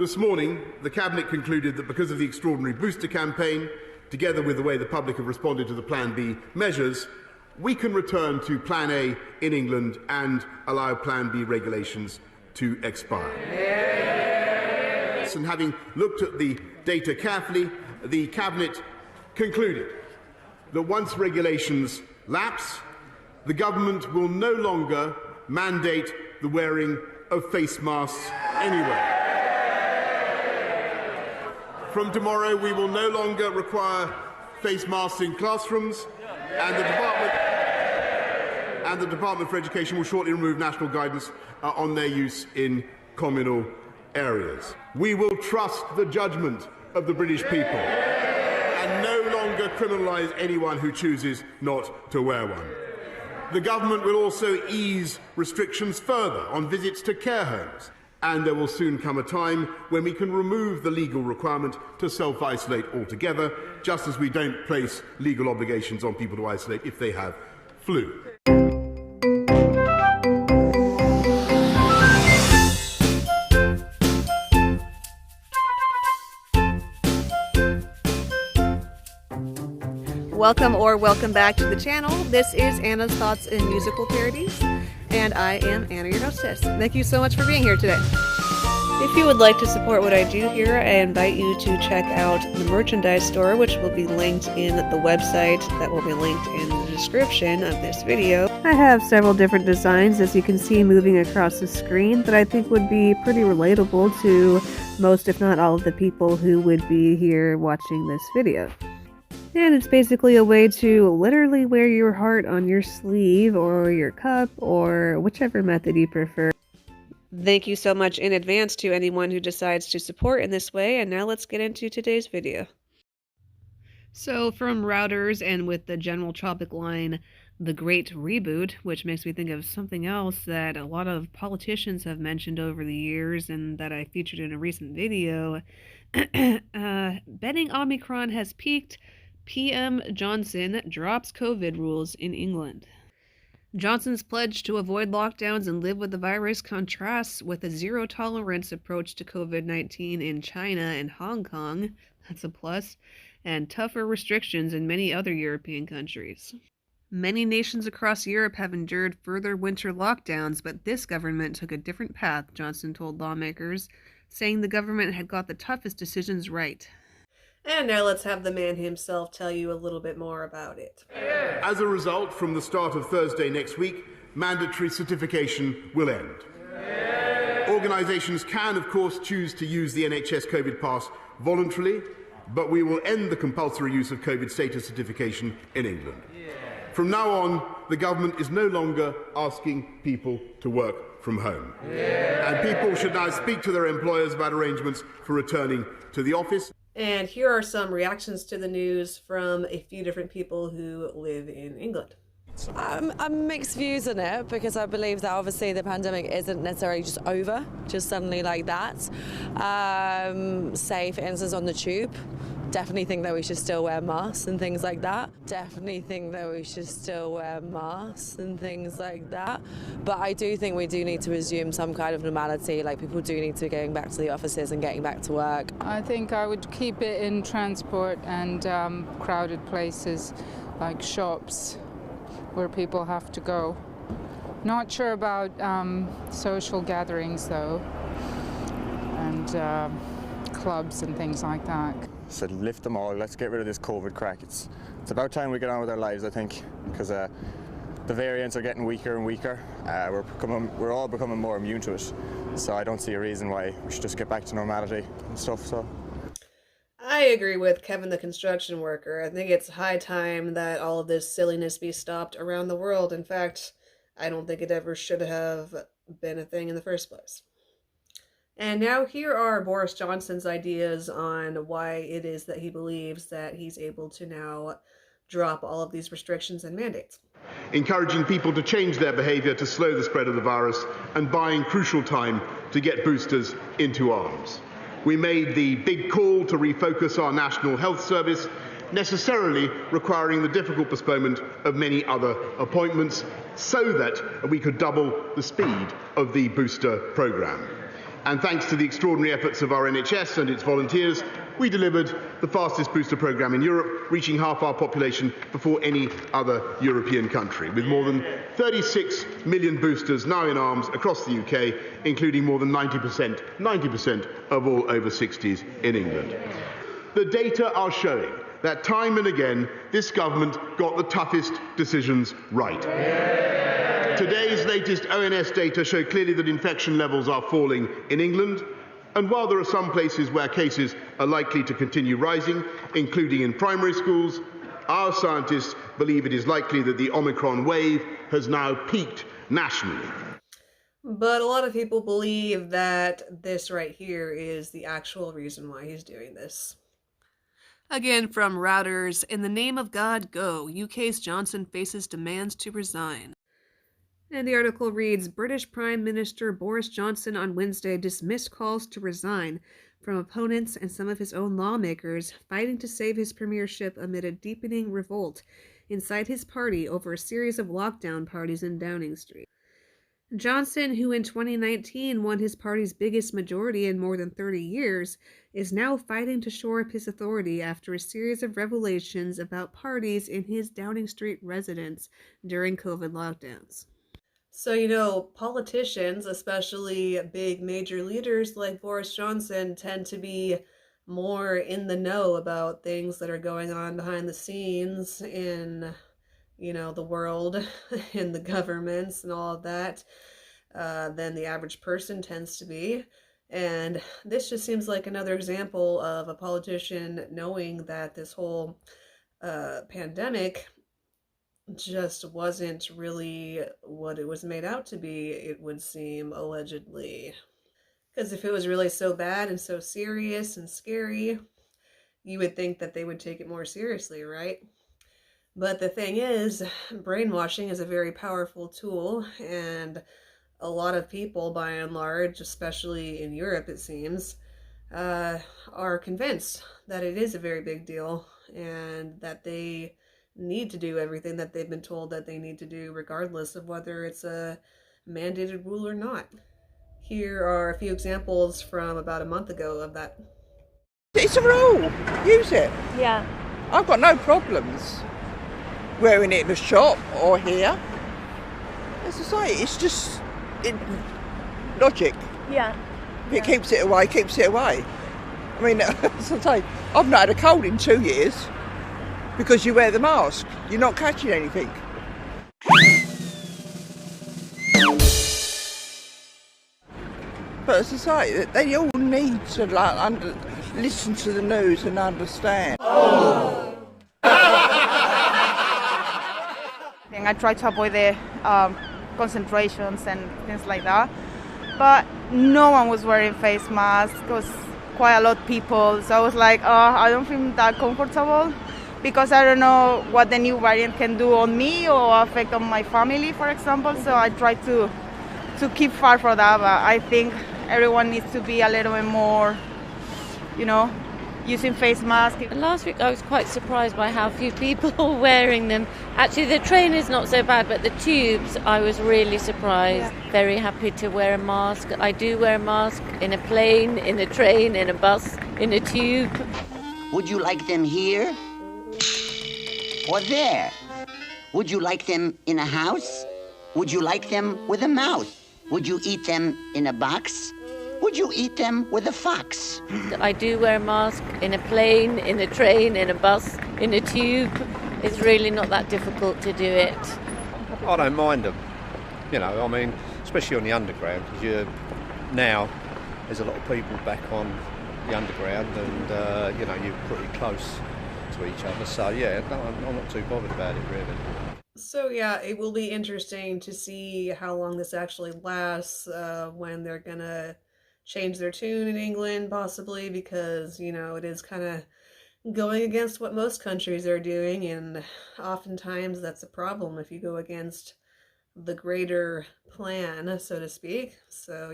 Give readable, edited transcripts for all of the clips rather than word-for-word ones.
This morning, the Cabinet concluded that because of the extraordinary booster campaign, together with the way the public have responded to the Plan B measures, we can return to Plan A in England and allow Plan B regulations to expire. Yes. And having looked at the data carefully, the Cabinet concluded that once regulations lapse, the government will no longer mandate the wearing of face masks anywhere. From tomorrow, we will no longer require face masks in classrooms, and the Department for Education will shortly remove national guidance on their use in communal areas. We will trust the judgment of the British people and no longer criminalise anyone who chooses not to wear one. The government will also ease restrictions further on visits to care homes, and there will soon come a time when we can remove the legal requirement to self-isolate altogether, just as we don't place legal obligations on people to isolate if they have flu. Welcome back to the channel. This is Anna's Thoughts in Musical Parodies, and I am Anna, your hostess. Thank you so much for being here today. If you would like to support what I do here, I invite you to check out the merchandise store, which will be linked in the website that will be linked in the description of this video. I have several different designs, as you can see, moving across the screen that I think would be pretty relatable to most, if not all, of the people who would be here watching this video. And it's basically a way to literally wear your heart on your sleeve or your cup or whichever method you prefer. Thank you so much in advance to anyone who decides to support in this way, and now let's get into today's video. So from routers and with the General Tropic line, The Great Reboot, which makes me think of something else that a lot of politicians have mentioned over the years and that I featured in a recent video, betting Omicron has peaked. PM Johnson drops COVID rules in England. Johnson's pledge to avoid lockdowns and live with the virus contrasts with a zero-tolerance approach to COVID-19 in China and Hong Kong, that's a plus, and tougher restrictions in many other European countries. Many nations across Europe have endured further winter lockdowns, but this government took a different path, Johnson told lawmakers, saying the government had got the toughest decisions right. And now let's have the man himself tell you a little bit more about it. As a result, from the start of Thursday next week, mandatory certification will end. Organisations can, of course, choose to use the NHS COVID Pass voluntarily, but we will end the compulsory use of COVID status certification in England. From now on, the government is no longer asking people to work from home. And people should now speak to their employers about arrangements for returning to the office. And here are some reactions to the news from a few different people who live in England. I'm mixed views on it because I believe that obviously the pandemic isn't necessarily just over, just suddenly like that. Say, for instance, on the tube, definitely think that we should still wear masks and things like that. Definitely think that we should still wear masks and things like that. But I do think we do need to resume some kind of normality, like people do need to be going back to the offices and getting back to work. I think I would keep it in transport and crowded places like shops where people have to go. Not sure about social gatherings though, and clubs and things like that. So lift them all, let's get rid of this COVID crack. It's about time we get on with our lives, I think, because the variants are getting weaker and weaker. We're all becoming more immune to it. So I don't see a reason why we should just get back to normality and stuff. So I agree with Kevin the construction worker. I think it's high time that all of this silliness be stopped around the world. In fact, I don't think it ever should have been a thing in the first place. And now here are Boris Johnson's ideas on why it is that he believes that he's able to now drop all of these restrictions and mandates. Encouraging people to change their behaviour to slow the spread of the virus and buying crucial time to get boosters into arms. We made the big call to refocus our National Health Service, necessarily requiring the difficult postponement of many other appointments so that we could double the speed of the booster programme. And thanks to the extraordinary efforts of our NHS and its volunteers, we delivered the fastest booster programme in Europe, reaching half our population before any other European country, with more than 36 million boosters now in arms across the UK, including more than 90% of all over 60s in England. The data are showing that time and again this government got the toughest decisions right. Today's latest ONS data show clearly that infection levels are falling in England, and while there are some places where cases are likely to continue rising, including in primary schools, our scientists believe it is likely that the Omicron wave has now peaked nationally. But a lot of people believe that this right here is the actual reason why he's doing this. Again from Routers, in the name of God, go. UK's Johnson faces demands to resign. And the article reads, British Prime Minister Boris Johnson on Wednesday dismissed calls to resign from opponents and some of his own lawmakers fighting to save his premiership amid a deepening revolt inside his party over a series of lockdown parties in Downing Street. Johnson, who in 2019 won his party's biggest majority in more than 30 years, is now fighting to shore up his authority after a series of revelations about parties in his Downing Street residence during COVID lockdowns. So, politicians, especially big major leaders like Boris Johnson, tend to be more in the know about things that are going on behind the scenes in, the world, in the governments and all of that, than the average person tends to be. And this just seems like another example of a politician knowing that this whole pandemic just wasn't really what it was made out to be, it would seem, allegedly. Because if it was really so bad and so serious and scary, you would think that they would take it more seriously, right? But the thing is, brainwashing is a very powerful tool, and a lot of people, by and large, especially in Europe, it seems, are convinced that it is a very big deal and that they need to do everything that they've been told that they need to do, regardless of whether it's a mandated rule or not. Here are a few examples from about a month ago of that. It's a rule. Use it. Yeah. I've got no problems wearing it in a shop or here. As I say, it's just logic. Yeah. If it keeps it away, keeps it away. I mean, as I say, I've not had a cold in 2 years because you wear the mask. You're not catching anything. But as I say, they all need to listen to the news and understand. And I try to avoid the concentrations and things like that. But no one was wearing face masks. It was quite a lot of people. So I was like, I don't feel that comfortable because I don't know what the new variant can do on me or affect on my family, for example. So I try to keep far from that. But I think everyone needs to be a little bit more, using face masks. Last week I was quite surprised by how few people were wearing them. Actually, the train is not so bad, but the tubes, I was really surprised. Yeah. Very happy to wear a mask. I do wear a mask in a plane, in a train, in a bus, in a tube. Would you like them here or there? Would you like them in a house? Would you like them with a mouth? Would you eat them in a box? Would you eat them with a fox? I do wear a mask in a plane, in a train, in a bus, in a tube. It's really not that difficult to do it. I don't mind them, especially on the underground, because now there's a lot of people back on the underground and, you're pretty close to each other. So, I'm not too bothered about it, really. So it will be interesting to see how long this actually lasts, when they're gonna change their tune in England, possibly, because, it is kind of going against what most countries are doing, and oftentimes that's a problem if you go against the greater plan, so to speak. So,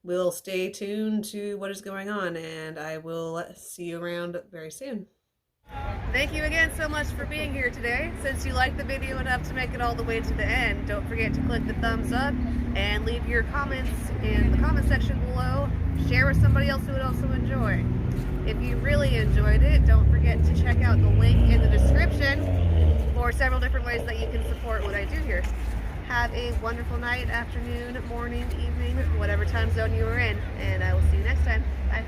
we'll stay tuned to what is going on, and I will see you around very soon. Thank you again so much for being here today. Since you liked the video enough to make it all the way to the end, don't forget to click the thumbs up and leave your comments in the comment section below. Share with somebody else who would also enjoy. If you really enjoyed it, don't forget to check out the link in the description for several different ways that you can support what I do here. Have a wonderful night, afternoon, morning, evening, whatever time zone you are in, and I will see you next time. Bye.